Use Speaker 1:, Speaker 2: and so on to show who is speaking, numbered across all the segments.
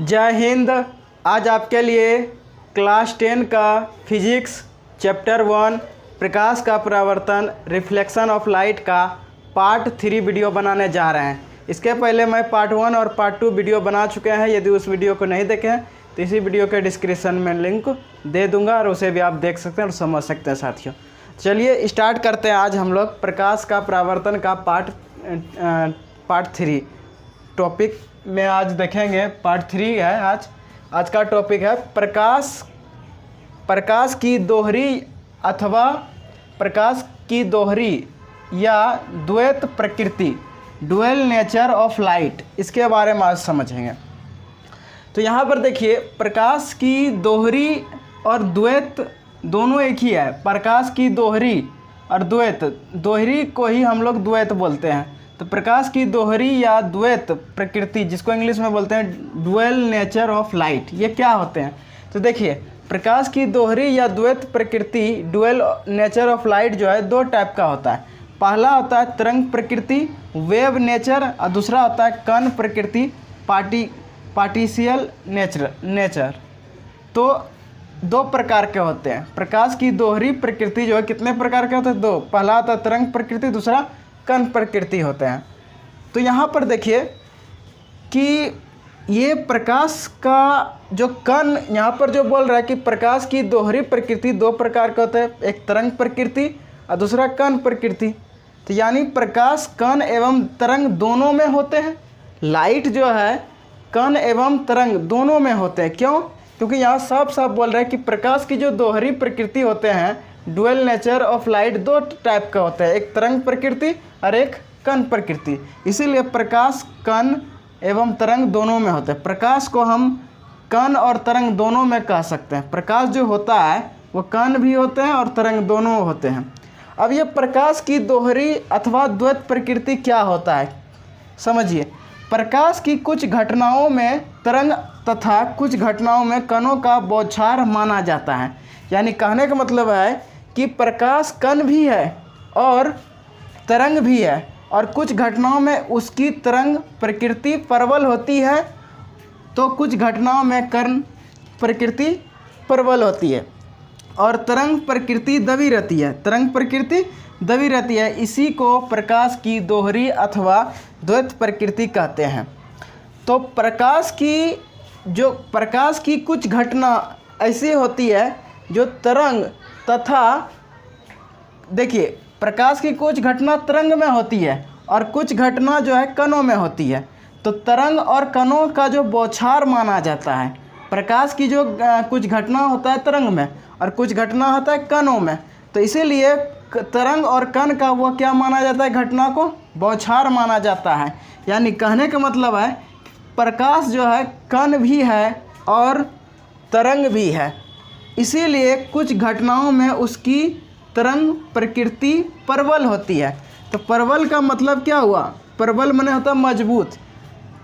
Speaker 1: जय हिंद। आज आपके लिए क्लास 10 का फिजिक्स चैप्टर 1 प्रकाश का परावर्तन रिफ्लेक्शन ऑफ लाइट का पार्ट 3 वीडियो बनाने जा रहे हैं। इसके पहले मैं पार्ट 1 और पार्ट 2 वीडियो बना चुके हैं। यदि उस वीडियो को नहीं देखे हैं तो इसी वीडियो के डिस्क्रिप्शन में लिंक दे दूंगा और उसे भी आप देख सकते हैं और समझ सकते हैं साथियों। चलिए स्टार्ट करते हैं। आज हम लोग प्रकाश का परावर्तन का पार्ट 3 टॉपिक में आज देखेंगे। पार्ट 3 है आज का टॉपिक है प्रकाश की दोहरी अथवा प्रकाश की दोहरी या द्वैत प्रकृति, डुअल नेचर ऑफ लाइट, इसके बारे में आज समझेंगे। तो यहाँ पर देखिए, प्रकाश की दोहरी और द्वैत दोनों एक ही है। प्रकाश की दोहरी और द्वैत, दोहरी को ही हम लोग द्वैत बोलते हैं। तो प्रकाश की दोहरी या द्वैत प्रकृति, जिसको इंग्लिश में बोलते हैं डुअल नेचर ऑफ लाइट, ये क्या होते हैं? तो देखिए, प्रकाश की दोहरी या द्वैत प्रकृति डुअल नेचर ऑफ लाइट जो है दो टाइप का होता है। पहला होता है तरंग प्रकृति वेव नेचर और दूसरा होता है कण प्रकृति पार्टिशियल नेचर। तो दो प्रकार के होते हैं। प्रकाश की दोहरी प्रकृति जो है कितने प्रकार के होते हैं? दो। पहला होता है तरंग प्रकृति, दूसरा कण प्रकृति होते हैं। तो यहाँ पर देखिए कि ये प्रकाश का जो कण यहाँ पर जो बोल रहा है कि प्रकाश की दोहरी प्रकृति दो प्रकार के होते हैं, एक तरंग प्रकृति और दूसरा कण प्रकृति। तो यानी प्रकाश कण एवं तरंग दोनों में होते हैं। लाइट जो है कण एवं तरंग दोनों में होते हैं। क्यों? क्योंकि यहाँ साफ साफ बोल रहा है कि प्रकाश की जो दोहरी प्रकृति होते हैं डुअल नेचर ऑफ लाइट दो टाइप का होता है, एक तरंग प्रकृति और एक कण प्रकृति। इसीलिए प्रकाश कण एवं तरंग दोनों में होते हैं। प्रकाश को हम कण और तरंग दोनों में कह सकते हैं। प्रकाश जो होता है वो कण भी होते हैं और तरंग दोनों होते हैं। अब ये प्रकाश की दोहरी अथवा द्वैत प्रकृति क्या होता है समझिए। प्रकाश की कुछ घटनाओं में तरंग तथा कुछ घटनाओं में कणों का बौछार माना जाता है। यानी कहने का मतलब है कि प्रकाश कण भी है और तरंग भी है, और कुछ घटनाओं में उसकी तरंग प्रकृति प्रबल होती है तो कुछ घटनाओं में कण प्रकृति प्रबल होती है और तरंग प्रकृति दबी रहती है। तरंग प्रकृति दबी रहती है। इसी को प्रकाश की दोहरी अथवा द्वैत प्रकृति कहते हैं। तो प्रकाश की कुछ घटना ऐसी होती है जो तरंग तथा देखिए, प्रकाश की कुछ घटना तरंग में होती है और कुछ घटना जो है कणों में होती है। तो तरंग और कणों का जो बौछार माना जाता है। प्रकाश की जो कुछ घटना होता है तरंग में और कुछ घटना होता है कणों में। तो इसीलिए तरंग और कण का वो क्या माना जाता है? घटना को बौछार माना जाता है। यानी कहने का मतलब है प्रकाश जो है कण भी है और तरंग भी है। इसीलिए कुछ घटनाओं में उसकी तरंग प्रकृति प्रबल होती है। तो प्रबल का मतलब क्या हुआ? प्रबल माने होता है मजबूत।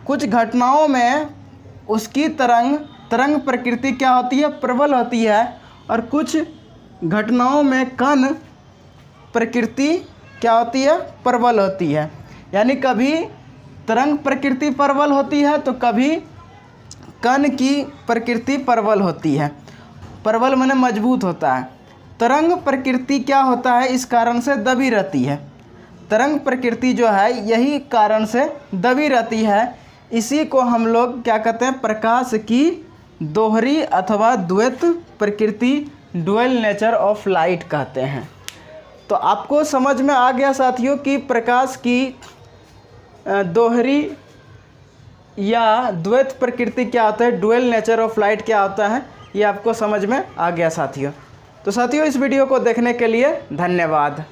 Speaker 1: कुछ घटनाओं में उसकी तरंग प्रकृति क्या होती है? प्रबल होती है। और कुछ घटनाओं में कण प्रकृति क्या होती है? प्रबल होती है। यानी कभी तरंग प्रकृति प्रबल होती है तो कभी कण की प्रकृति प्रबल होती है। प्रबल माने मजबूत होता है। तरंग प्रकृति क्या होता है? इस कारण से दबी रहती है। तरंग प्रकृति जो है यही कारण से दबी रहती है। इसी को हम लोग क्या कहते हैं? प्रकाश की दोहरी अथवा द्वैत प्रकृति डुअल नेचर ऑफ लाइट कहते हैं। तो आपको समझ में आ गया साथियों कि प्रकाश की दोहरी या द्वैत प्रकृति क्या होता है, डुअल नेचर ऑफ लाइट क्या होता है, ये आपको समझ में आ गया साथियों। तो साथियों, इस वीडियो को देखने के लिए धन्यवाद।